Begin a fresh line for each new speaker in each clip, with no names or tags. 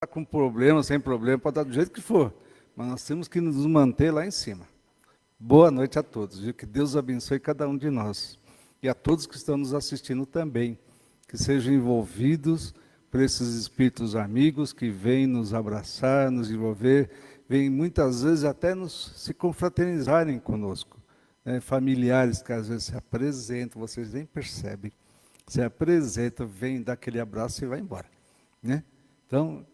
com problema, sem problema, pode estar do jeito que for, mas nós temos que nos manter lá em cima. Boa noite a todos, viu? Que Deus abençoe cada um de nós e a todos que estão nos assistindo também, que sejam envolvidos por esses espíritos amigos que vêm nos abraçar, nos envolver, vêm muitas vezes até se confraternizarem conosco, né? Familiares que às vezes se apresentam, vocês nem percebem, se apresentam, vêm dar aquele abraço e vai embora, né? Então,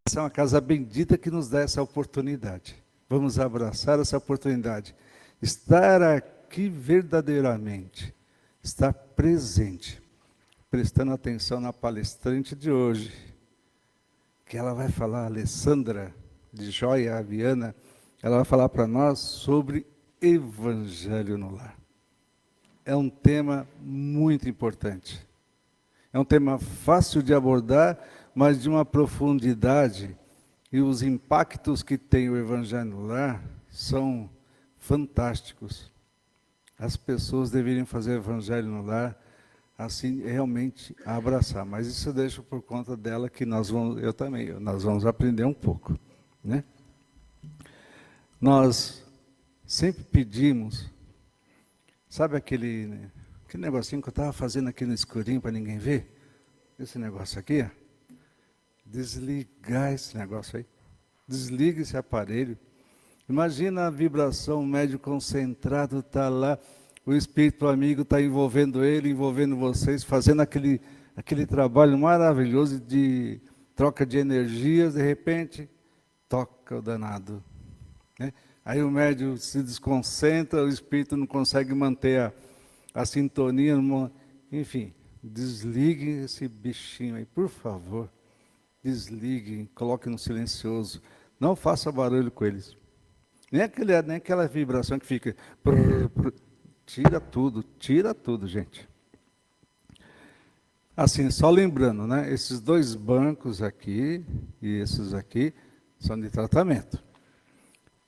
essa é uma casa bendita que nos dá essa oportunidade. Vamos abraçar essa oportunidade. Estar aqui verdadeiramente, estar presente, prestando atenção na palestrante de hoje, que ela vai falar, Alessandra, de Joia Viana, ela vai falar para nós sobre Evangelho no Lar. É um tema muito importante. É um tema fácil de abordar, mas de uma profundidade, e os impactos que tem o Evangelho no Lar são fantásticos. As pessoas deveriam fazer o Evangelho no Lar, assim, realmente abraçar. Mas isso eu deixo por conta dela, que nós vamos aprender um pouco, né? Nós sempre pedimos, sabe aquele negocinho que eu estava fazendo aqui no escurinho para ninguém ver? Esse negócio aqui, ó. Desligar esse negócio aí. Desliga esse aparelho. Imagina a vibração, o médio concentrado está lá, o espírito amigo está envolvendo ele, envolvendo vocês, fazendo aquele trabalho maravilhoso de troca de energias, de repente, toca o danado, né? Aí o médio se desconcentra, o espírito não consegue manter a sintonia, enfim, desliguem esse bichinho aí, por favor. Desliguem, coloquem no silencioso. Não faça barulho com eles. Nem aquela vibração que fica... Tira tudo, gente. Assim, só lembrando, né? Esses dois bancos aqui e esses aqui são de tratamento.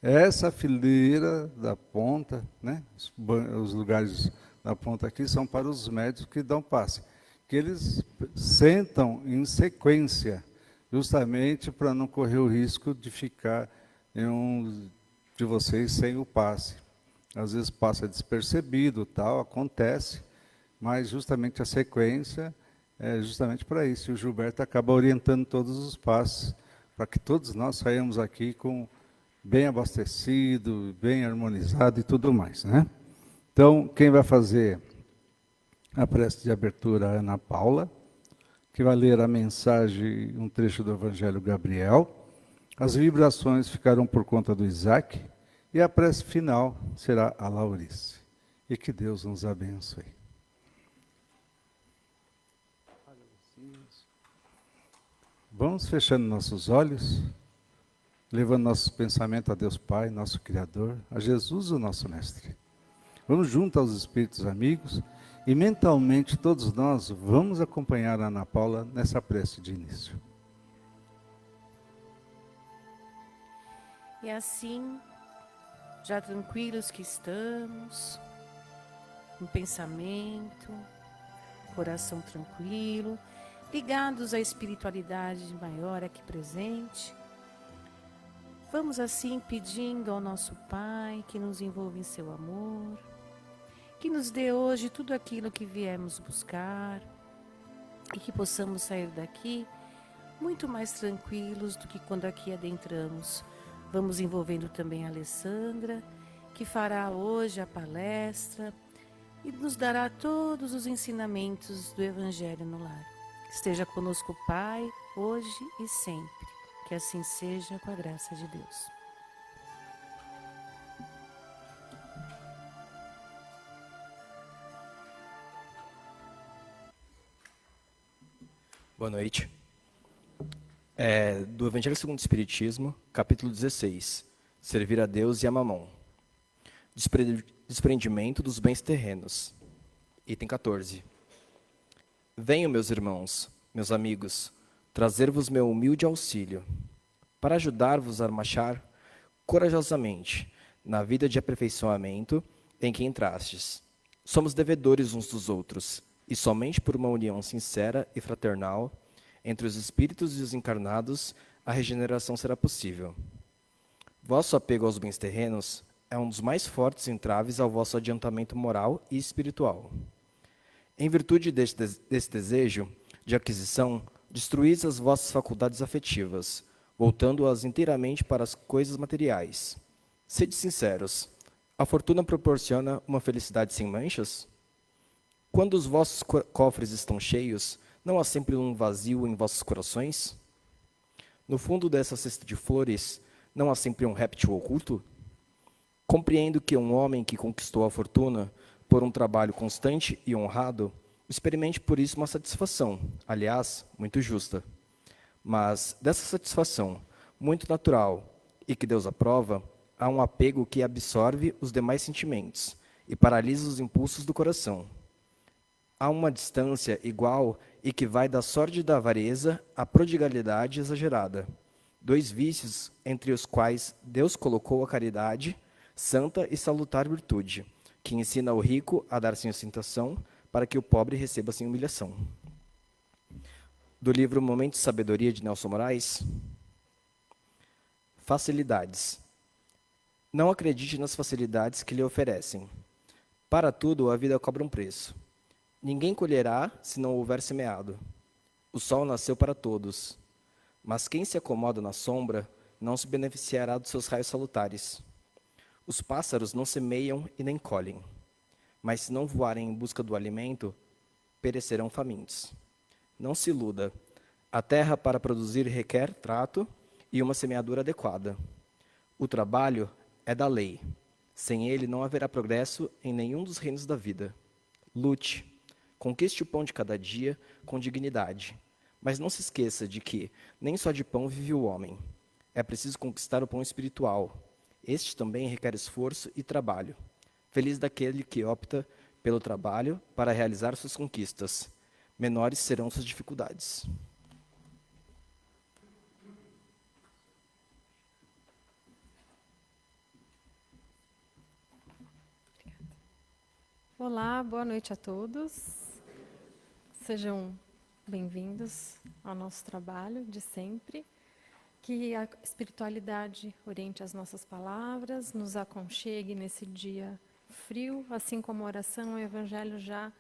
Essa fileira da ponta, né? Os lugares da ponta aqui são para os médicos que dão passe. Que eles sentam em sequência, justamente para não correr o risco de ficar de vocês sem o passe. Às vezes passa despercebido, tal, acontece, mas justamente a sequência é justamente para isso. E o Gilberto acaba orientando todos os passos, para que todos nós saímos aqui bem abastecido, bem harmonizado e tudo mais, né? Então, quem vai fazer a prece de abertura é a Ana Paula, que vai ler a mensagem, um trecho do Evangelho Gabriel. As vibrações ficarão por conta do Isaac, e a prece final será a Laurice. E que Deus nos abençoe. Vamos fechando nossos olhos, levando nossos pensamentos a Deus Pai, nosso Criador, a Jesus, o nosso Mestre. Vamos junto aos espíritos amigos, e mentalmente todos nós vamos acompanhar a Ana Paula nessa prece de início.
E assim, já tranquilos que estamos, em pensamento, coração tranquilo, ligados à espiritualidade maior aqui presente, vamos assim pedindo ao nosso Pai que nos envolva em seu amor, que nos dê hoje tudo aquilo que viemos buscar e que possamos sair daqui muito mais tranquilos do que quando aqui adentramos. Vamos envolvendo também a Alessandra, que fará hoje a palestra e nos dará todos os ensinamentos do Evangelho no Lar. Esteja conosco o Pai, hoje e sempre. Que assim seja, com a graça de Deus.
Boa noite. Do Evangelho segundo o Espiritismo, capítulo 16. Servir a Deus e a Mamon. Desprendimento dos bens terrenos. Item 14. Venho, meus irmãos, meus amigos, trazer-vos meu humilde auxílio, para ajudar-vos a marchar corajosamente na vida de aperfeiçoamento em que entrastes. Somos devedores uns dos outros, e somente por uma união sincera e fraternal Entre os espíritos e os encarnados, a regeneração será possível. Vosso apego aos bens terrenos é um dos mais fortes entraves ao vosso adiantamento moral e espiritual. Em virtude desse desejo de aquisição, destruís as vossas faculdades afetivas, voltando-as inteiramente para as coisas materiais. Sede sinceros, a fortuna proporciona uma felicidade sem manchas? Quando os vossos cofres estão cheios, não há sempre um vazio em vossos corações? No fundo dessa cesta de flores, não há sempre um réptil oculto? Compreendo que um homem que conquistou a fortuna por um trabalho constante e honrado, experimente por isso uma satisfação, aliás, muito justa. Mas dessa satisfação, muito natural e que Deus aprova, há um apego que absorve os demais sentimentos e paralisa os impulsos do coração. Há uma distância igual e que vai da sórdida avareza à prodigalidade exagerada. Dois vícios entre os quais Deus colocou a caridade, santa e salutar virtude, que ensina o rico a dar sem ostentação, para que o pobre receba sem humilhação. Do livro Momentos de Sabedoria, de Nelson Moraes. Facilidades. Não acredite nas facilidades que lhe oferecem. Para tudo, a vida cobra um preço. Ninguém colherá se não houver semeado. O sol nasceu para todos. Mas quem se acomoda na sombra não se beneficiará dos seus raios salutares. Os pássaros não semeiam e nem colhem. Mas se não voarem em busca do alimento, perecerão famintos. Não se iluda. A terra para produzir requer trato e uma semeadura adequada. O trabalho é da lei. Sem ele não haverá progresso em nenhum dos reinos da vida. Lute. Conquiste o pão de cada dia com dignidade. Mas não se esqueça de que nem só de pão vive o homem. É preciso conquistar o pão espiritual. Este também requer esforço e trabalho. Feliz daquele que opta pelo trabalho para realizar suas conquistas. Menores serão suas dificuldades.
Olá, boa noite a todos. Sejam bem-vindos ao nosso trabalho de sempre. Que a espiritualidade oriente as nossas palavras, nos aconchegue nesse dia frio, assim como a oração e o evangelho já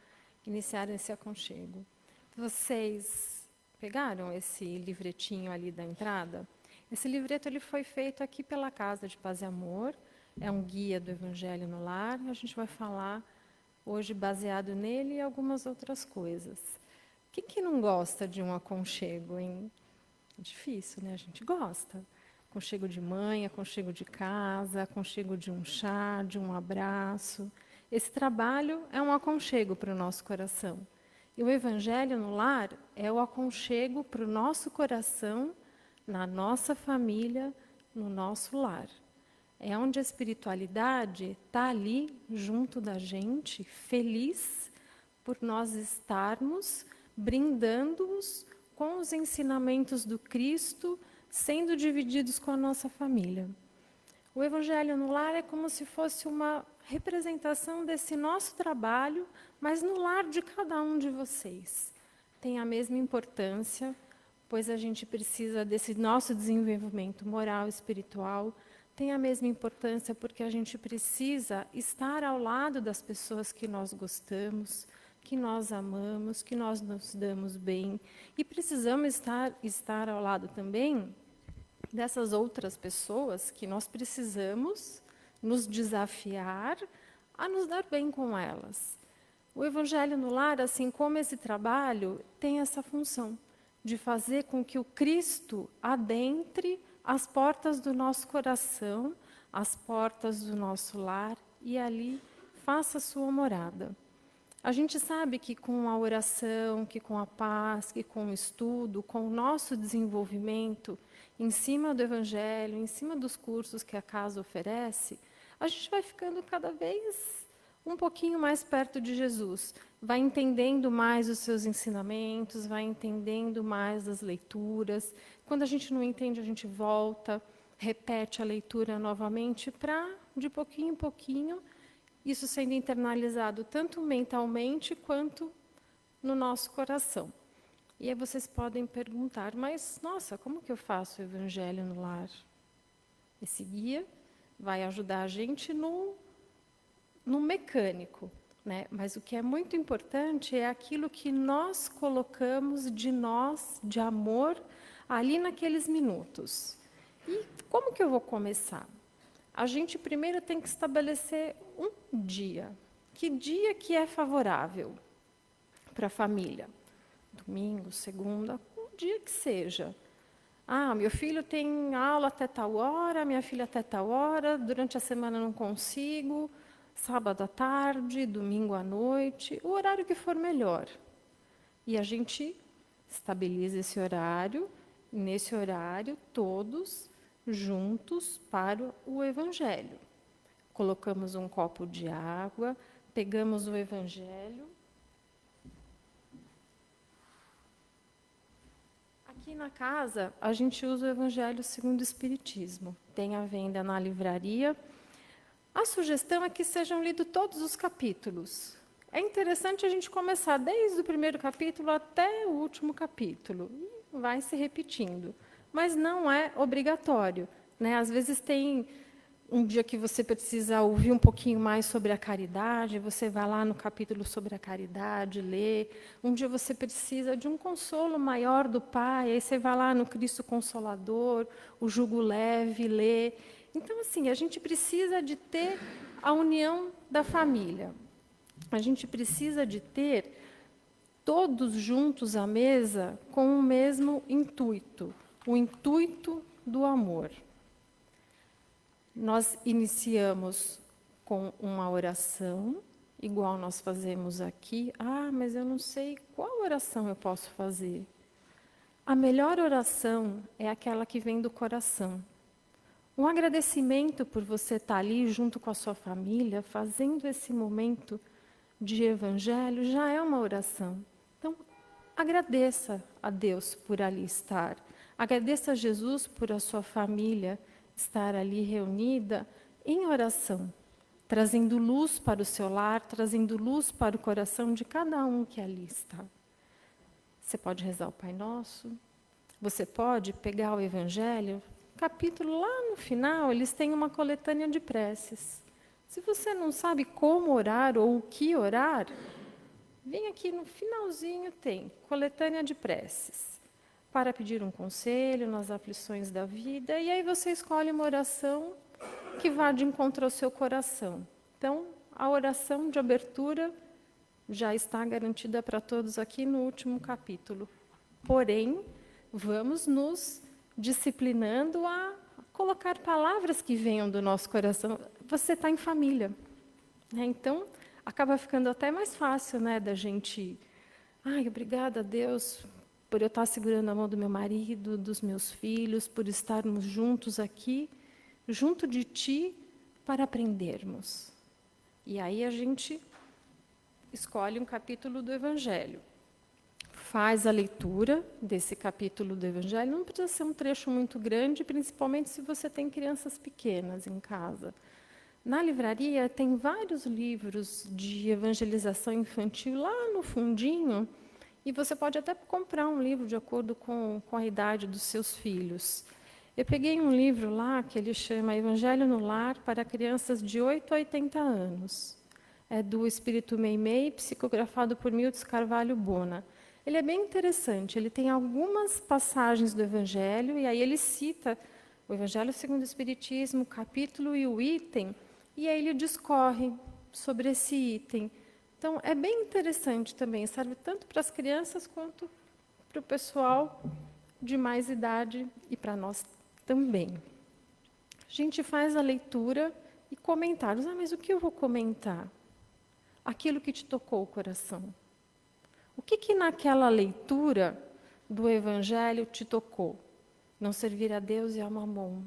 iniciaram esse aconchego. Vocês pegaram esse livretinho ali da entrada? Esse livreto ele foi feito aqui pela Casa de Paz e Amor, é um guia do Evangelho no Lar, a gente vai falar hoje baseado nele e algumas outras coisas. Quem que não gosta de um aconchego, hein? É difícil, né? A gente gosta. Aconchego de mãe, aconchego de casa, aconchego de um chá, de um abraço. Esse trabalho é um aconchego para o nosso coração. E o Evangelho no Lar é o aconchego para o nosso coração, na nossa família, no nosso lar. É onde a espiritualidade está ali, junto da gente, feliz por nós estarmos brindando-os com os ensinamentos do Cristo, sendo divididos com a nossa família. O Evangelho no Lar é como se fosse uma representação desse nosso trabalho, mas no lar de cada um de vocês. Tem a mesma importância, pois a gente precisa desse nosso desenvolvimento moral e espiritual. Tem a mesma importância porque a gente precisa estar ao lado das pessoas que nós gostamos, que nós amamos, que nós nos damos bem. E precisamos estar ao lado também dessas outras pessoas que nós precisamos nos desafiar a nos dar bem com elas. O Evangelho no Lar, assim como esse trabalho, tem essa função de fazer com que o Cristo adentre as portas do nosso coração, as portas do nosso lar, e ali faça sua morada. A gente sabe que com a oração, que com a paz, que com o estudo, com o nosso desenvolvimento em cima do Evangelho, em cima dos cursos que a casa oferece, a gente vai ficando cada vez um pouquinho mais perto de Jesus. Vai entendendo mais os seus ensinamentos, vai entendendo mais as leituras. Quando a gente não entende, a gente volta, repete a leitura novamente para, de pouquinho em pouquinho, isso sendo internalizado tanto mentalmente quanto no nosso coração. E aí vocês podem perguntar, mas, nossa, como que eu faço o Evangelho no lar? Esse guia vai ajudar a gente no mecânico, né? Mas o que é muito importante é aquilo que nós colocamos de nós, de amor, ali naqueles minutos. E como que eu vou começar? A gente primeiro tem que estabelecer um dia. Que dia que é favorável para a família? Domingo, segunda, um dia que seja. Ah, meu filho tem aula até tal hora, minha filha até tal hora, durante a semana não consigo, sábado à tarde, domingo à noite, o horário que for melhor. E a gente estabiliza esse horário, e nesse horário, todos juntos para o Evangelho. Colocamos um copo de água, pegamos o Evangelho. Aqui na casa, a gente usa o Evangelho segundo o Espiritismo. Tem à venda na livraria. A sugestão é que sejam lidos todos os capítulos. É interessante a gente começar desde o primeiro capítulo até o último capítulo. E vai se repetindo. Mas não é obrigatório, né? Às vezes tem um dia que você precisa ouvir um pouquinho mais sobre a caridade, você vai lá no capítulo sobre a caridade, lê. Um dia você precisa de um consolo maior do Pai, aí você vai lá no Cristo Consolador, o jugo leve, lê. Então, assim, a gente precisa de ter a união da família. A gente precisa de ter todos juntos à mesa com o mesmo intuito, o intuito do amor. Nós iniciamos com uma oração, igual nós fazemos aqui. Ah, mas eu não sei qual oração eu posso fazer. A melhor oração é aquela que vem do coração. Um agradecimento por você estar ali junto com a sua família, fazendo esse momento de evangelho, já é uma oração. Então, agradeça a Deus por ali estar. Agradeça a Jesus por a sua família estar ali reunida em oração, trazendo luz para o seu lar, trazendo luz para o coração de cada um que ali está. Você pode rezar o Pai Nosso, você pode pegar o Evangelho, capítulo lá no final, eles têm uma coletânea de preces. Se você não sabe como orar ou o que orar, vem aqui no finalzinho, tem coletânea de preces, para pedir um conselho nas aflições da vida, e aí você escolhe uma oração que vá de encontro ao seu coração. Então, a oração de abertura já está garantida para todos aqui no último capítulo. Porém, vamos nos disciplinando a colocar palavras que venham do nosso coração. Você está em família, né? Então, acaba ficando até mais fácil, né, da gente... Ai, obrigada a Deus por eu estar segurando a mão do meu marido, dos meus filhos, por estarmos juntos aqui, junto de Ti, para aprendermos. E aí a gente escolhe um capítulo do Evangelho. Faz a leitura desse capítulo do Evangelho. Não precisa ser um trecho muito grande, principalmente se você tem crianças pequenas em casa. Na livraria tem vários livros de evangelização infantil lá no fundinho, e você pode até comprar um livro de acordo com a idade dos seus filhos. Eu peguei um livro lá que ele chama Evangelho no Lar para crianças de 8 a 80 anos. É do Espírito Meimei, psicografado por Milton Carvalho Bona. Ele é bem interessante, ele tem algumas passagens do Evangelho, e aí ele cita o Evangelho segundo o Espiritismo, o capítulo e o item, e aí ele discorre sobre esse item. Então, é bem interessante também, serve tanto para as crianças quanto para o pessoal de mais idade e para nós também. A gente faz a leitura e comentários. Ah, mas o que eu vou comentar? Aquilo que te tocou o coração. O que naquela leitura do Evangelho te tocou? Não servir a Deus e ao mamon.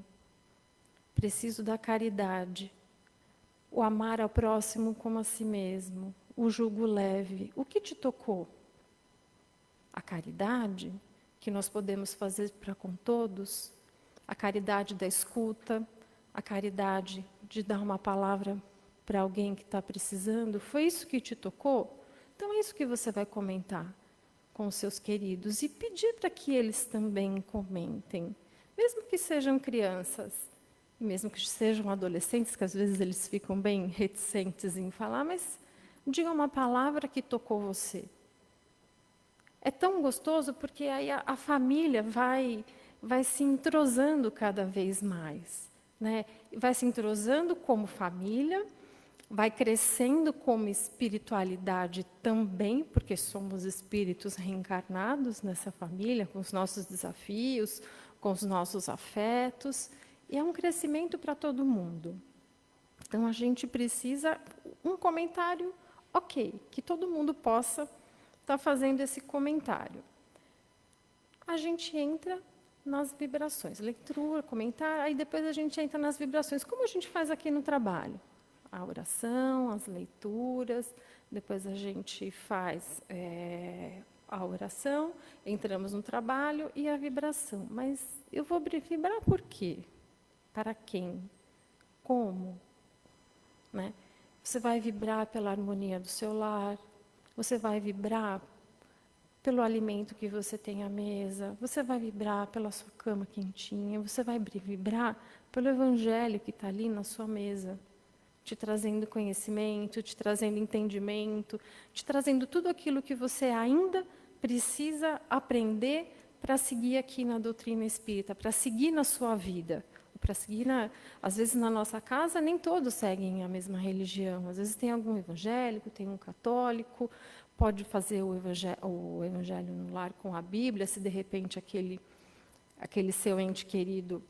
Preciso da caridade. O amar ao próximo como a si mesmo. O jugo leve. O que te tocou? A caridade, que nós podemos fazer para com todos. A caridade da escuta. A caridade de dar uma palavra para alguém que está precisando. Foi isso que te tocou? Então, é isso que você vai comentar. com os seus queridos e pedir para que eles também comentem, mesmo que sejam crianças, mesmo que sejam adolescentes, que às vezes eles ficam bem reticentes em falar, mas diga uma palavra que tocou você. É tão gostoso porque aí a família vai se entrosando cada vez mais, né? Vai se entrosando como família, vai crescendo como espiritualidade também, porque somos espíritos reencarnados nessa família, com os nossos desafios, com os nossos afetos, e é um crescimento para todo mundo. Então, a gente precisa um comentário, ok, que todo mundo possa estar fazendo esse comentário. A gente entra nas vibrações, leitura, comentário, aí depois a gente entra nas vibrações, como a gente faz aqui no trabalho. A oração, as leituras, depois a gente faz a oração, entramos no trabalho e a vibração. Mas eu vou vibrar por quê? Para quem? Como? Né? Você vai vibrar pela harmonia do seu lar, você vai vibrar pelo alimento que você tem à mesa, você vai vibrar pela sua cama quentinha, você vai vibrar pelo evangelho que está ali na sua mesa, te trazendo conhecimento, te trazendo entendimento, te trazendo tudo aquilo que você ainda precisa aprender para seguir aqui na doutrina espírita, para seguir na sua vida. Para seguir, às vezes na nossa casa, nem todos seguem a mesma religião. Às vezes tem algum evangélico, tem um católico, pode fazer o evangelho no lar com a Bíblia, se de repente aquele seu ente querido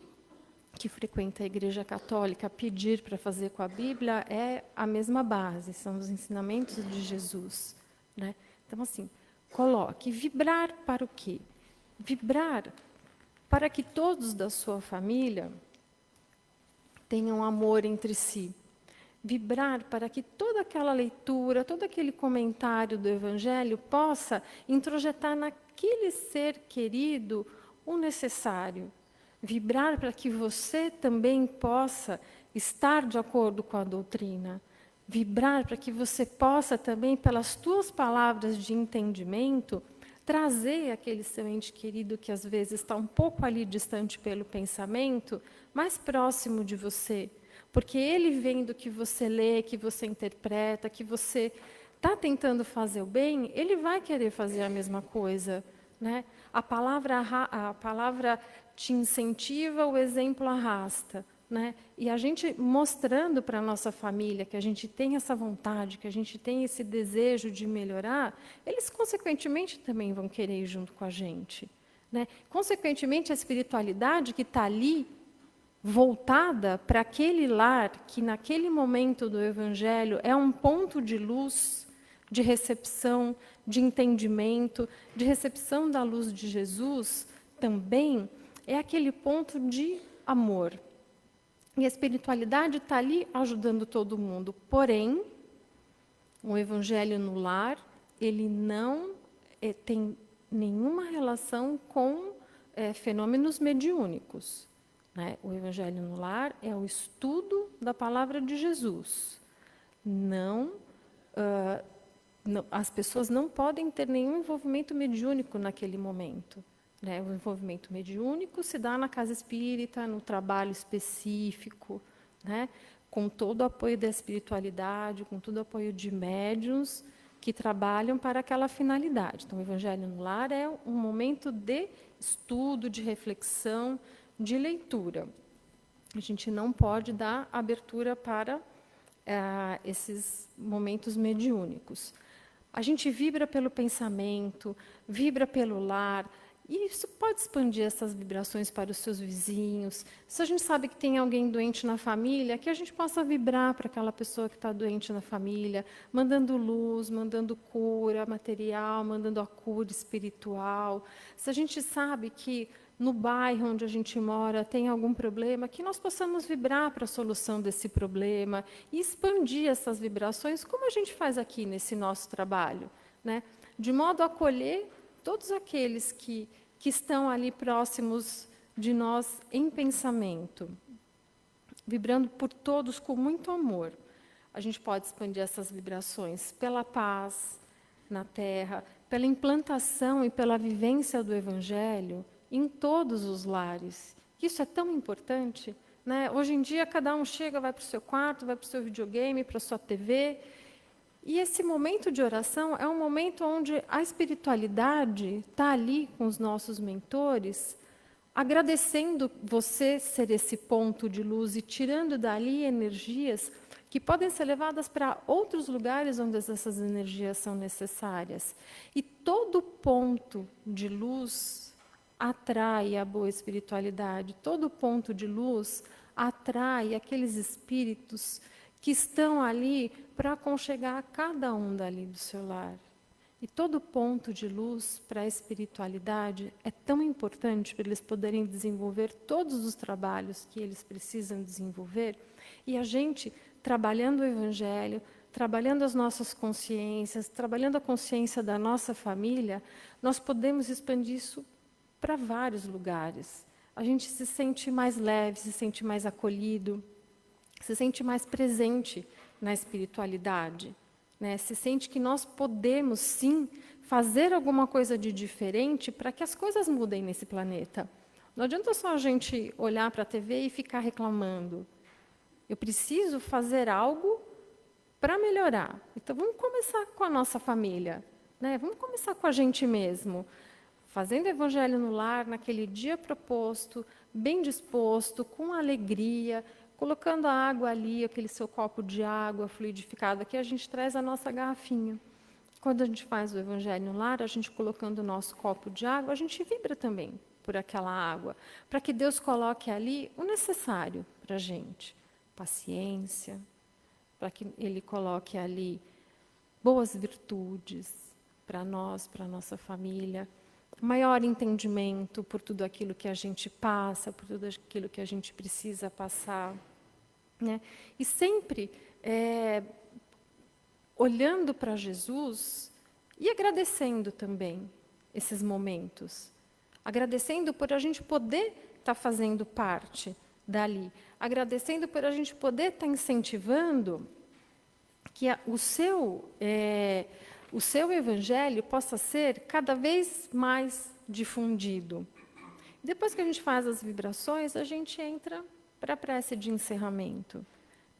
que frequenta a Igreja Católica pedir para fazer com a Bíblia, é a mesma base, são os ensinamentos de Jesus, né? Então, assim, coloque, vibrar para o quê? Vibrar para que todos da sua família tenham amor entre si. Vibrar para que toda aquela leitura, todo aquele comentário do Evangelho possa introjetar naquele ser querido o necessário. Vibrar para que você também possa estar de acordo com a doutrina. Vibrar para que você possa também, pelas tuas palavras de entendimento, trazer aquele seu ente querido que às vezes está um pouco ali distante pelo pensamento, mais próximo de você. Porque ele vendo que você lê, que você interpreta, que você está tentando fazer o bem, ele vai querer fazer a mesma coisa, né? A palavra te incentiva, o exemplo arrasta, né? E a gente mostrando para a nossa família que a gente tem essa vontade, que a gente tem esse desejo de melhorar, eles, consequentemente, também vão querer ir junto com a gente, né? Consequentemente, a espiritualidade que está ali, voltada para aquele lar que, naquele momento do Evangelho, é um ponto de luz, de recepção, de entendimento, de recepção da luz de Jesus, também é aquele ponto de amor. E a espiritualidade está ali ajudando todo mundo. Porém, o Evangelho no lar, ele não tem nenhuma relação com fenômenos mediúnicos, né? O Evangelho no lar é o estudo da palavra de Jesus. As pessoas não podem ter nenhum envolvimento mediúnico naquele momento, né? O envolvimento mediúnico se dá na casa espírita, no trabalho específico, né? Com todo o apoio da espiritualidade, com todo o apoio de médiuns que trabalham para aquela finalidade. Então, o Evangelho no lar é um momento de estudo, de reflexão, de leitura. A gente não pode dar abertura para esses momentos mediúnicos. A gente vibra pelo pensamento, vibra pelo lar, e isso pode expandir essas vibrações para os seus vizinhos. Se a gente sabe que tem alguém doente na família, que a gente possa vibrar para aquela pessoa que está doente na família, mandando luz, mandando cura material, mandando a cura espiritual. Se a gente sabe que no bairro onde a gente mora tem algum problema, que nós possamos vibrar para a solução desse problema e expandir essas vibrações, como a gente faz aqui nesse nosso trabalho, né? De modo a acolher todos aqueles que estão ali próximos de nós em pensamento, vibrando por todos com muito amor. A gente pode expandir essas vibrações pela paz na Terra, pela implantação e pela vivência do Evangelho em todos os lares. Isso é tão importante, né? Hoje em dia, cada um chega, vai para o seu quarto, vai para o seu videogame, para a sua TV. E esse momento de oração é um momento onde a espiritualidade está ali com os nossos mentores, agradecendo você ser esse ponto de luz e tirando dali energias que podem ser levadas para outros lugares onde essas energias são necessárias. E todo ponto de luz atrai a boa espiritualidade, todo ponto de luz atrai aqueles espíritos que estão ali para aconchegar cada um dali do seu lar. E todo ponto de luz para a espiritualidade é tão importante para eles poderem desenvolver todos os trabalhos que eles precisam desenvolver. E a gente, trabalhando o Evangelho, trabalhando as nossas consciências, trabalhando a consciência da nossa família, nós podemos expandir isso para vários lugares. A gente se sente mais leve, se sente mais acolhido, se sente mais presente na espiritualidade, né? Se sente que nós podemos, sim, fazer alguma coisa de diferente para que as coisas mudem nesse planeta. Não adianta só a gente olhar para a TV e ficar reclamando. Eu preciso fazer algo para melhorar. Então, vamos começar com a nossa família, né? Vamos começar com a gente mesmo. Fazendo Evangelho no lar, naquele dia proposto, bem disposto, com alegria, colocando a água ali, aquele seu copo de água fluidificado, aqui a gente traz a nossa garrafinha. Quando a gente faz o Evangelho no lar, a gente colocando o nosso copo de água, a gente vibra também por aquela água, para que Deus coloque ali o necessário para a gente. Paciência, para que Ele coloque ali boas virtudes para nós, para a nossa família, maior entendimento por tudo aquilo que a gente passa, por tudo aquilo que a gente precisa passar, né? E sempre olhando para Jesus e agradecendo também esses momentos. Agradecendo por a gente poder estar fazendo parte dali. Agradecendo por a gente poder estar incentivando que o seu Evangelho possa ser cada vez mais difundido. Depois que a gente faz as vibrações, a gente entra para a prece de encerramento,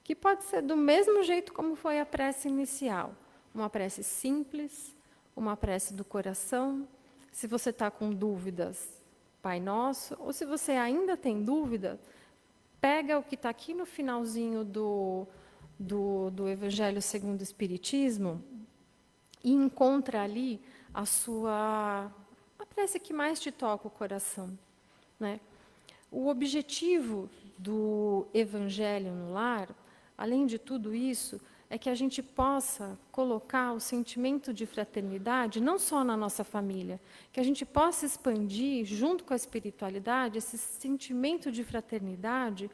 que pode ser do mesmo jeito como foi a prece inicial. Uma prece simples, uma prece do coração. Se você está com dúvidas, Pai Nosso, ou se você ainda tem dúvida, pega o que está aqui no finalzinho do Evangelho segundo o Espiritismo e encontra ali a prece que mais te toca o coração, né? O objetivo do Evangelho no lar, além de tudo isso, é que a gente possa colocar o sentimento de fraternidade não só na nossa família, que a gente possa expandir, junto com a espiritualidade, esse sentimento de fraternidade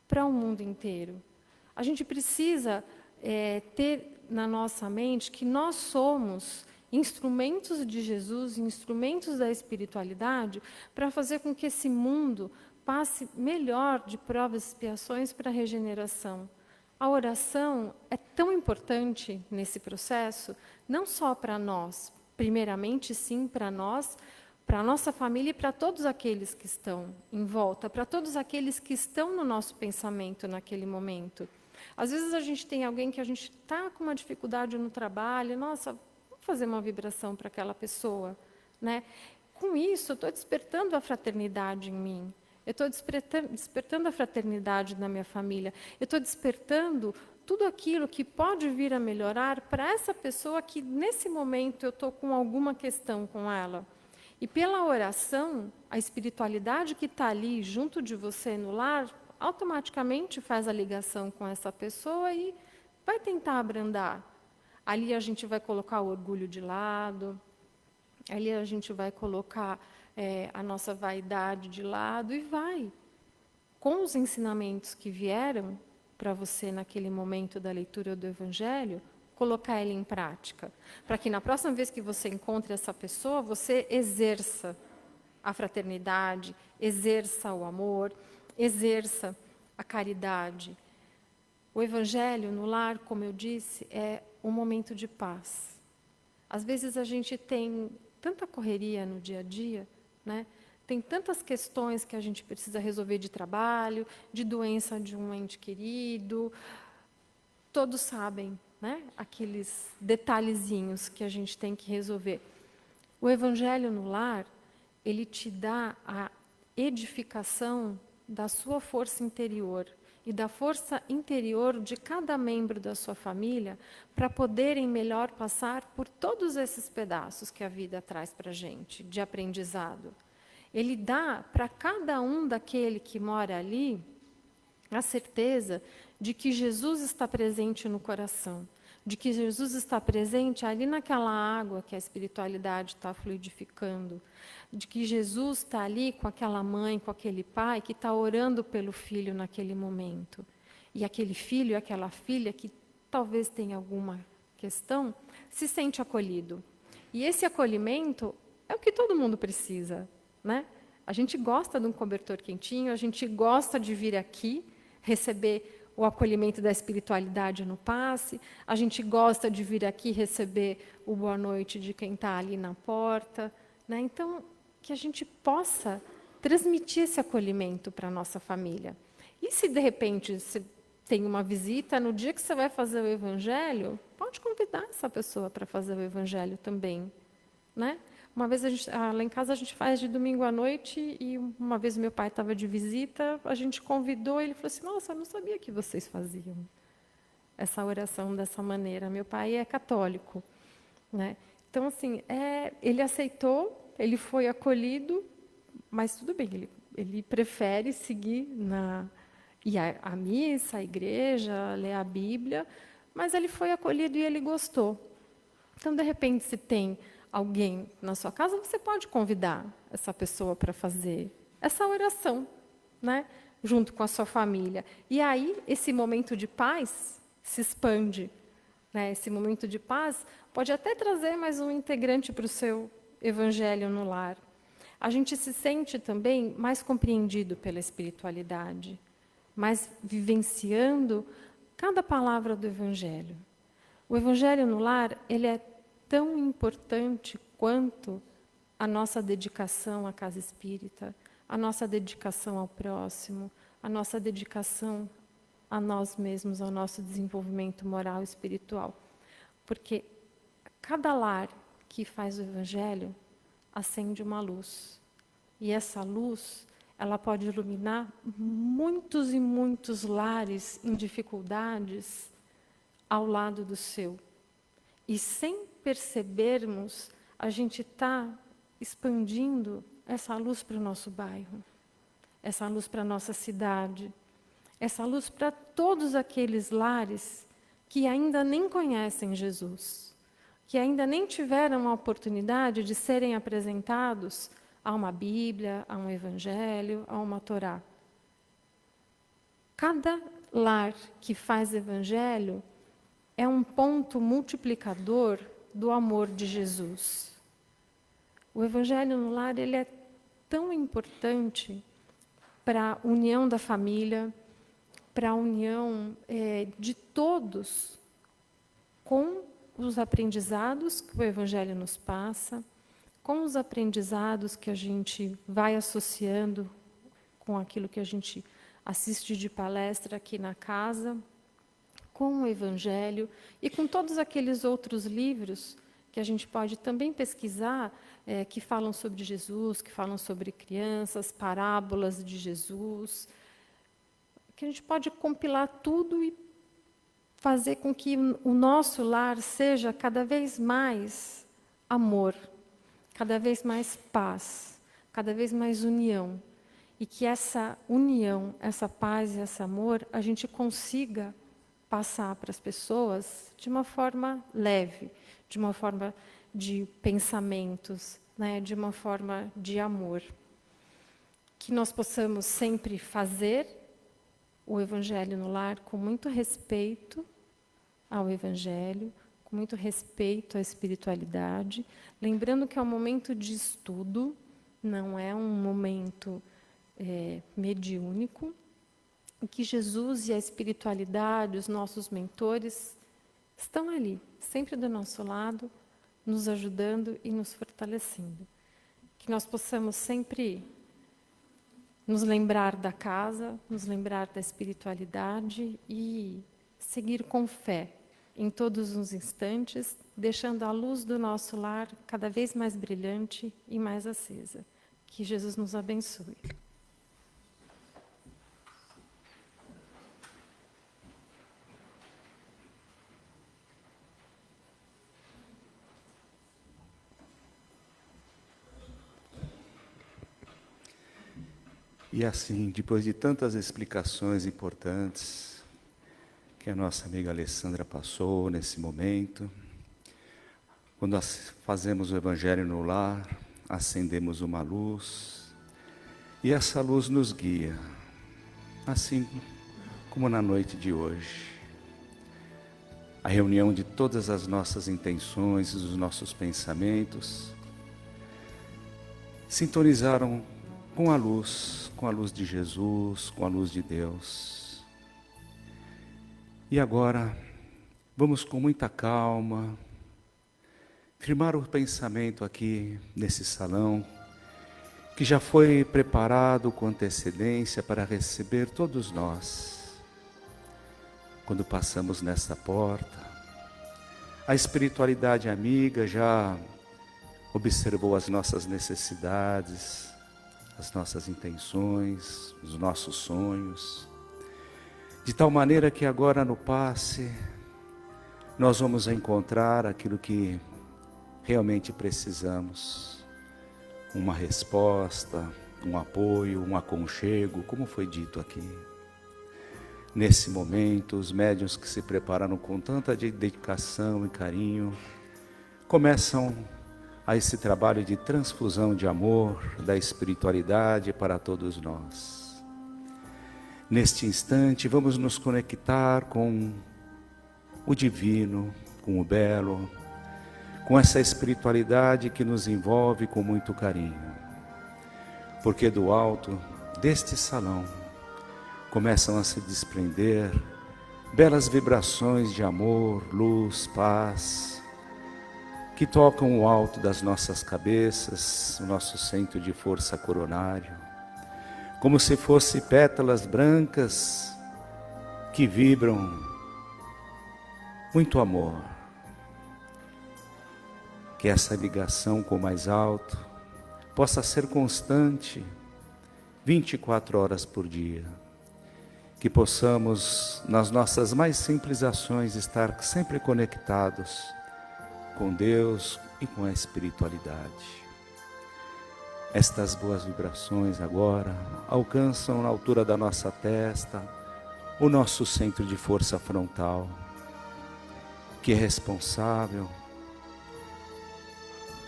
para o mundo inteiro. A gente precisa ter na nossa mente que nós somos instrumentos de Jesus, instrumentos da espiritualidade, para fazer com que esse mundo passe melhor de provas e expiações para a regeneração. A oração é tão importante nesse processo, não só para nós, primeiramente sim para nós, para a nossa família e para todos aqueles que estão em volta, para todos aqueles que estão no nosso pensamento naquele momento. Às vezes a gente tem alguém que a gente está com uma dificuldade no trabalho, nossa, vamos fazer uma vibração para aquela pessoa, né? Com isso, eu estou despertando a fraternidade em mim. Eu estou despertando a fraternidade na minha família. Eu estou despertando tudo aquilo que pode vir a melhorar para essa pessoa que, nesse momento, eu estou com alguma questão com ela. E pela oração, a espiritualidade que está ali junto de você no lar, automaticamente faz a ligação com essa pessoa e vai tentar abrandar. Ali a gente vai colocar o orgulho de lado, ali a gente vai colocar a nossa vaidade de lado e vai, com os ensinamentos que vieram para você naquele momento da leitura do Evangelho, colocar ele em prática. Para que na próxima vez que você encontre essa pessoa, você exerça a fraternidade, exerça o amor, exerça a caridade. O Evangelho no lar, como eu disse, é um momento de paz. Às vezes a gente tem tanta correria no dia a dia, né? Tem tantas questões que a gente precisa resolver de trabalho, de doença de um ente querido. Todos sabem, né? Aqueles detalhezinhos que a gente tem que resolver. O Evangelho no lar, ele te dá a edificação da sua força interior e da força interior de cada membro da sua família para poderem melhor passar por todos esses pedaços que a vida traz para a gente, de aprendizado. Ele dá para cada um daquele que mora ali a certeza de que Jesus está presente no coração, de que Jesus está presente ali naquela água que a espiritualidade está fluidificando, de que Jesus está ali com aquela mãe, com aquele pai que está orando pelo filho naquele momento. E aquele filho e aquela filha que talvez tenha alguma questão, se sente acolhido. E esse acolhimento é o que todo mundo precisa, né? A gente gosta de um cobertor quentinho, a gente gosta de vir aqui, receber o acolhimento da espiritualidade no passe, a gente gosta de vir aqui receber o boa noite de quem está ali na porta, né? Então, que a gente possa transmitir esse acolhimento para a nossa família. E se, de repente, você tem uma visita, no dia que você vai fazer o evangelho, pode convidar essa pessoa para fazer o evangelho também, né? Uma vez lá em casa a gente faz de domingo à noite e uma vez meu pai estava de visita, a gente convidou e ele falou assim, nossa, eu não sabia que vocês faziam essa oração dessa maneira. Meu pai é católico, né? Então, assim, ele aceitou, ele foi acolhido, mas tudo bem, ele prefere seguir ir à missa, à igreja, ler a Bíblia, mas ele foi acolhido e ele gostou. Então, de repente, se tem alguém na sua casa, você pode convidar essa pessoa para fazer essa oração, né? Junto com a sua família. E aí, esse momento de paz se expande, né? Esse momento de paz pode até trazer mais um integrante para o seu evangelho no lar. A gente se sente também mais compreendido pela espiritualidade, mais vivenciando cada palavra do evangelho. O evangelho no lar, ele é tão importante quanto a nossa dedicação à casa espírita, a nossa dedicação ao próximo, a nossa dedicação a nós mesmos, ao nosso desenvolvimento moral e espiritual. Porque cada lar que faz o evangelho acende uma luz. E essa luz, ela pode iluminar muitos e muitos lares em dificuldades ao lado do seu. E sem percebermos, a gente está expandindo essa luz para o nosso bairro, essa luz para a nossa cidade, essa luz para todos aqueles lares que ainda nem conhecem Jesus, que ainda nem tiveram a oportunidade de serem apresentados a uma Bíblia, a um Evangelho, a uma Torá. Cada lar que faz Evangelho é um ponto multiplicador do amor de Jesus. O Evangelho no lar, ele é tão importante para a união da família, para a união de todos com os aprendizados que o Evangelho nos passa, com os aprendizados que a gente vai associando com aquilo que a gente assiste de palestra aqui na casa, com o Evangelho e com todos aqueles outros livros que a gente pode também pesquisar, que falam sobre Jesus, que falam sobre crianças, parábolas de Jesus, que a gente pode compilar tudo e fazer com que o nosso lar seja cada vez mais amor, cada vez mais paz, cada vez mais união. E que essa união, essa paz e esse amor, a gente consiga passar para as pessoas de uma forma leve, de uma forma de pensamentos, né, de uma forma de amor. Que nós possamos sempre fazer o Evangelho no lar com muito respeito ao Evangelho, com muito respeito à espiritualidade, lembrando que é um momento de estudo, não é um momento mediúnico, em que Jesus e a espiritualidade, os nossos mentores, estão ali, sempre do nosso lado, nos ajudando e nos fortalecendo. Que nós possamos sempre nos lembrar da casa, nos lembrar da espiritualidade e seguir com fé em todos os instantes, deixando a luz do nosso lar cada vez mais brilhante e mais acesa. Que Jesus nos abençoe.
E assim, depois de tantas explicações importantes que a nossa amiga Alessandra passou nesse momento, quando nós fazemos o Evangelho no lar, acendemos uma luz, e essa luz nos guia, assim como na noite de hoje. A reunião de todas as nossas intenções e dos nossos pensamentos sintonizaram com a luz de Jesus, com a luz de Deus. E agora, vamos com muita calma, firmar o pensamento aqui nesse salão, que já foi preparado com antecedência para receber todos nós. Quando passamos nessa porta, a espiritualidade amiga já observou as nossas necessidades, as nossas intenções, os nossos sonhos, de tal maneira que agora no passe, nós vamos encontrar aquilo que realmente precisamos, uma resposta, um apoio, um aconchego, como foi dito aqui. Nesse momento, os médiuns que se prepararam com tanta dedicação e carinho, começam a esse trabalho de transfusão de amor, da espiritualidade para todos nós. Neste instante, vamos nos conectar com o divino, com o belo, com essa espiritualidade que nos envolve com muito carinho. Porque do alto deste salão começam a se desprender belas vibrações de amor, luz, paz, que tocam o alto das nossas cabeças, o nosso centro de força coronário, como se fossem pétalas brancas que vibram muito amor. Que essa ligação com o mais alto possa ser constante, 24 horas por dia. Que possamos, nas nossas mais simples ações, estar sempre conectados com Deus e com a espiritualidade. Estas boas vibrações agora alcançam na altura da nossa testa o nosso centro de força frontal, que é responsável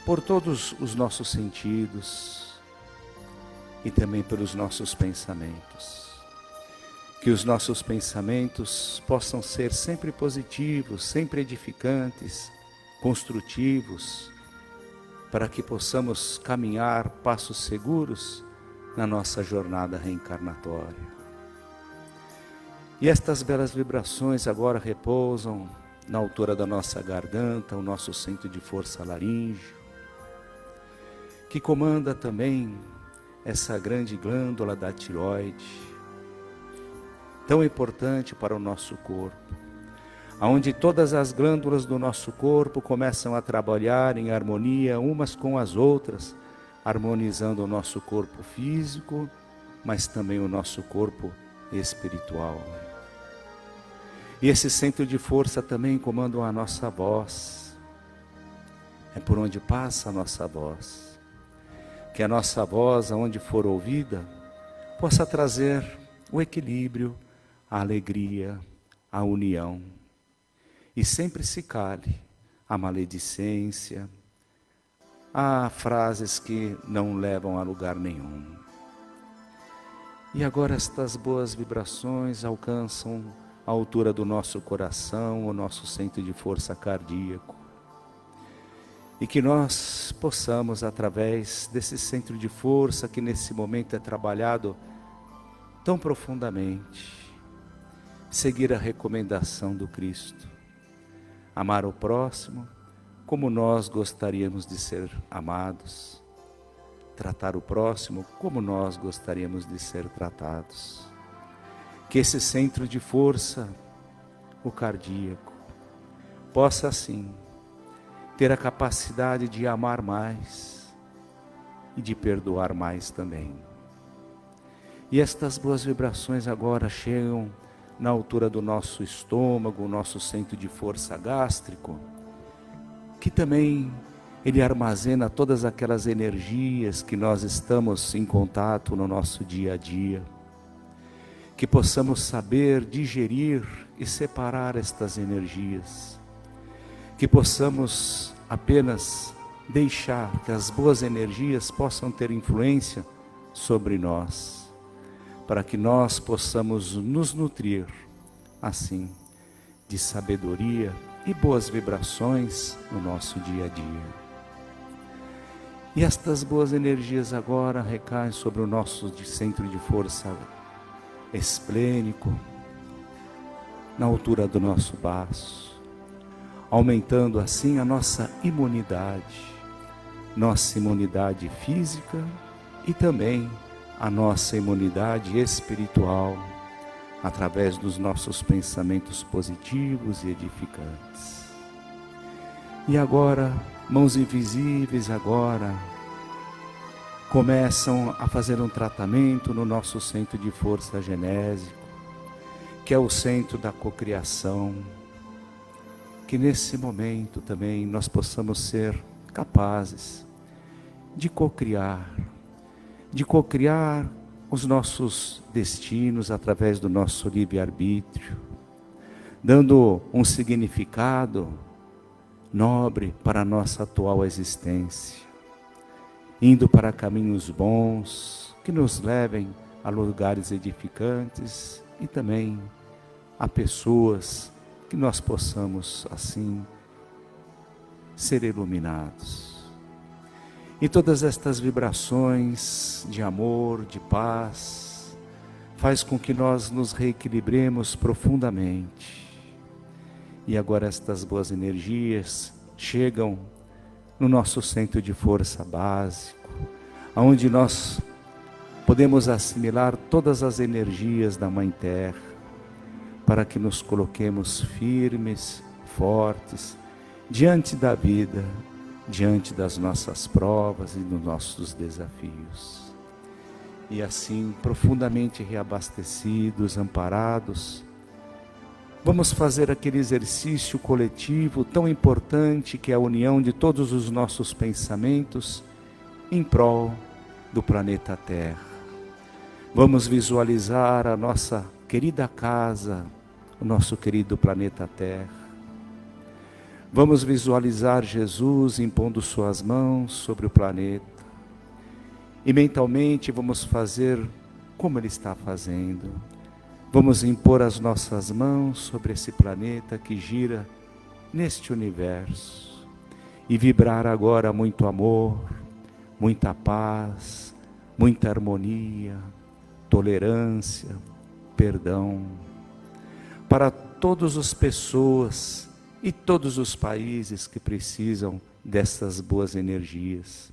por todos os nossos sentidos e também pelos nossos pensamentos. Que os nossos pensamentos possam ser sempre positivos, sempre edificantes, construtivos, para que possamos caminhar passos seguros na nossa jornada reencarnatória. E estas belas vibrações agora repousam na altura da nossa garganta, o nosso centro de força laríngeo, que comanda também essa grande glândula da tireoide, tão importante para o nosso corpo, onde todas as glândulas do nosso corpo começam a trabalhar em harmonia umas com as outras, harmonizando o nosso corpo físico, mas também o nosso corpo espiritual. E esse centro de força também comanda a nossa voz, é por onde passa a nossa voz. Que a nossa voz, aonde for ouvida, possa trazer o equilíbrio, a alegria, a união. E sempre se cale a maledicência, a frases que não levam a lugar nenhum. E agora estas boas vibrações alcançam a altura do nosso coração, o nosso centro de força cardíaco. E que nós possamos, através desse centro de força que nesse momento é trabalhado tão profundamente, seguir a recomendação do Cristo. Amar o próximo como nós gostaríamos de ser amados, tratar o próximo como nós gostaríamos de ser tratados. Que esse centro de força, o cardíaco, possa assim ter a capacidade de amar mais e de perdoar mais também. E estas boas vibrações agora chegam na altura do nosso estômago, o nosso centro de força gástrico, que também ele armazena todas aquelas energias que nós estamos em contato no nosso dia a dia. Que possamos saber digerir e separar estas energias. Que possamos apenas deixar que as boas energias possam ter influência sobre nós, para que nós possamos nos nutrir, assim, de sabedoria e boas vibrações no nosso dia a dia. E estas boas energias agora recaem sobre o nosso centro de força esplênico, na altura do nosso baço, aumentando assim a nossa imunidade física e também a nossa imunidade espiritual, através dos nossos pensamentos positivos e edificantes. E agora, mãos invisíveis agora começam a fazer um tratamento no nosso centro de força genésico, que é o centro da cocriação. Que nesse momento também nós possamos ser capazes de cocriar os nossos destinos através do nosso livre-arbítrio, dando um significado nobre para a nossa atual existência, indo para caminhos bons, que nos levem a lugares edificantes e também a pessoas que nós possamos assim ser iluminados. E todas estas vibrações de amor, de paz, faz com que nós nos reequilibremos profundamente. E agora estas boas energias chegam no nosso centro de força básico, onde nós podemos assimilar todas as energias da Mãe Terra, para que nos coloquemos firmes, fortes, diante da vida, diante das nossas provas e dos nossos desafios. E assim, profundamente reabastecidos, amparados, vamos fazer aquele exercício coletivo tão importante que é a união de todos os nossos pensamentos em prol do planeta Terra. Vamos visualizar a nossa querida casa, o nosso querido planeta Terra. Vamos visualizar Jesus impondo suas mãos sobre o planeta. E mentalmente vamos fazer como Ele está fazendo. Vamos impor as nossas mãos sobre esse planeta que gira neste universo. E vibrar agora muito amor, muita paz, muita harmonia, tolerância, perdão. Para todas as pessoas e todos os países que precisam dessas boas energias.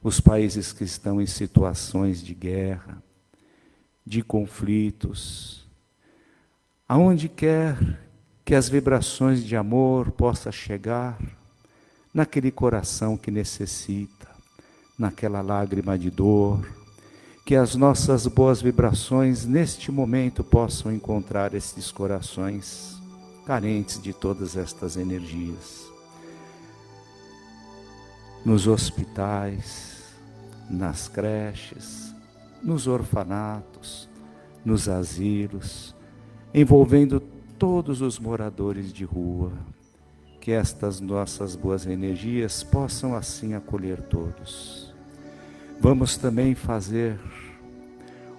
Os países que estão em situações de guerra, de conflitos. Aonde quer que as vibrações de amor possam chegar, naquele coração que necessita, naquela lágrima de dor, que as nossas boas vibrações neste momento possam encontrar esses corações carentes de todas estas energias. Nos hospitais, nas creches, nos orfanatos, nos asilos, envolvendo todos os moradores de rua, que estas nossas boas energias possam assim acolher todos. Vamos também fazer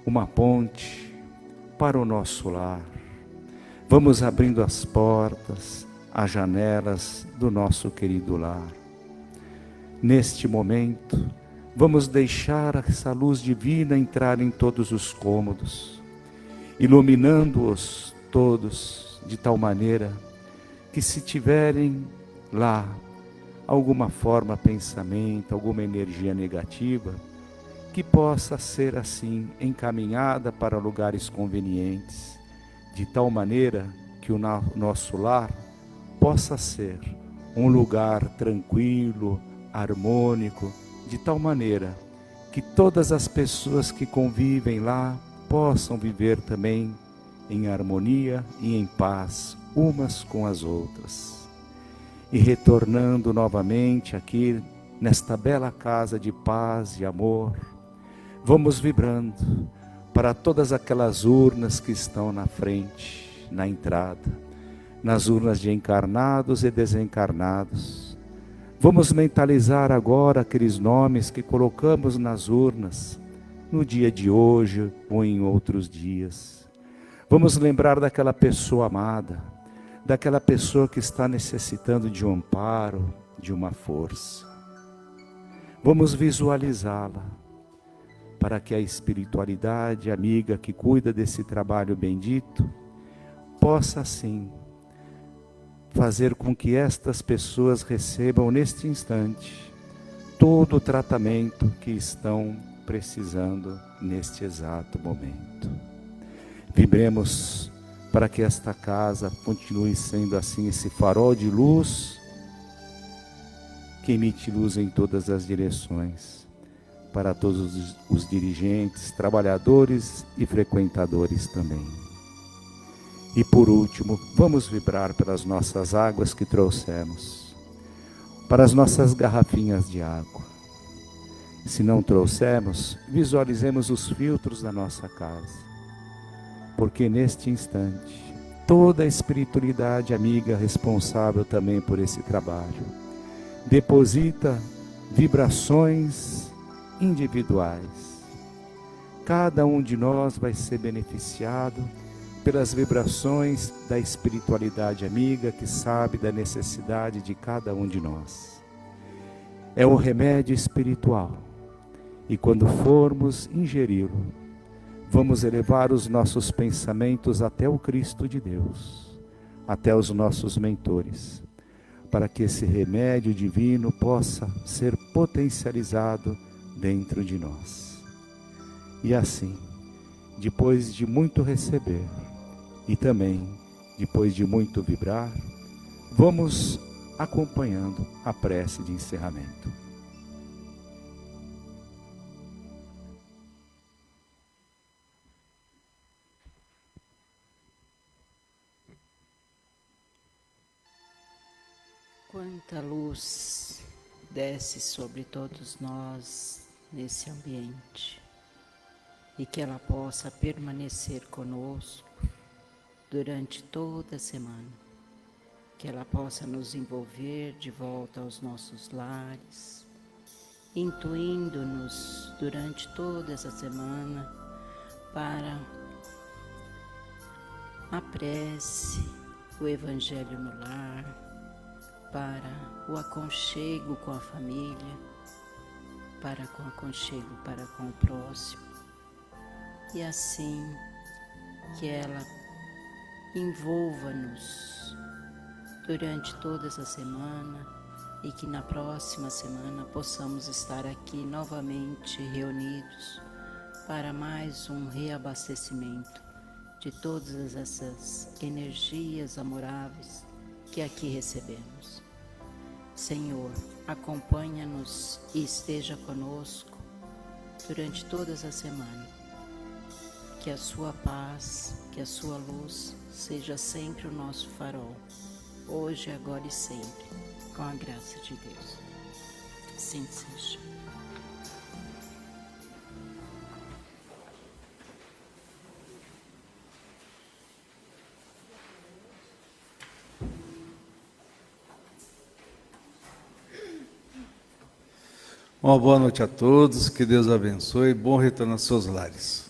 uma ponte para o nosso lar. Vamos abrindo as portas, as janelas do nosso querido lar. Neste momento, vamos deixar essa luz divina entrar em todos os cômodos, iluminando-os todos de tal maneira que, se tiverem lá alguma forma, pensamento, alguma energia negativa, que possa ser assim encaminhada para lugares convenientes, de tal maneira que o nosso lar possa ser um lugar tranquilo, harmônico, de tal maneira que todas as pessoas que convivem lá possam viver também em harmonia e em paz umas com as outras. E retornando novamente aqui nesta bela casa de paz e amor, vamos vibrando para todas aquelas urnas que estão na frente, na entrada, nas urnas de encarnados e desencarnados. Vamos mentalizar agora aqueles nomes que colocamos nas urnas no dia de hoje ou em outros dias. Vamos lembrar daquela pessoa amada, daquela pessoa que está necessitando de um amparo, de uma força. Vamos visualizá-la, para que a espiritualidade amiga que cuida desse trabalho bendito possa assim fazer com que estas pessoas recebam neste instante todo o tratamento que estão precisando neste exato momento. Vibremos para que esta casa continue sendo assim esse farol de luz que emite luz em todas as direções, para todos os dirigentes, trabalhadores e frequentadores também. E por último, vamos vibrar pelas nossas águas que trouxemos, para as nossas garrafinhas de água. Se não trouxemos, visualizemos os filtros da nossa casa, porque neste instante, toda a espiritualidade amiga responsável também por esse trabalho, deposita vibrações individuais. Cada um de nós vai ser beneficiado pelas vibrações da espiritualidade amiga que sabe da necessidade de cada um de nós. É o remédio espiritual. E quando formos ingeri-lo, vamos elevar os nossos pensamentos até o Cristo de Deus, até os nossos mentores, para que esse remédio divino possa ser potencializado dentro de nós. E assim, depois de muito receber e também depois de muito vibrar, vamos acompanhando a prece de encerramento.
Quanta luz desce sobre todos nós nesse ambiente e que ela possa permanecer conosco durante toda a semana, que ela possa nos envolver de volta aos nossos lares, intuindo-nos durante toda essa semana para a prece, o Evangelho no lar, para o aconchego com a família, para com o aconchego para com o próximo, e assim que ela envolva-nos durante toda essa semana e que na próxima semana possamos estar aqui novamente reunidos para mais um reabastecimento de todas essas energias amoráveis que aqui recebemos. Senhor, acompanha-nos e esteja conosco durante toda essa semana. Que a sua paz, que a sua luz seja sempre o nosso farol, hoje, agora e sempre, com a graça de Deus. Assim seja.
Uma boa noite a todos, que Deus abençoe, bom retorno aos seus lares.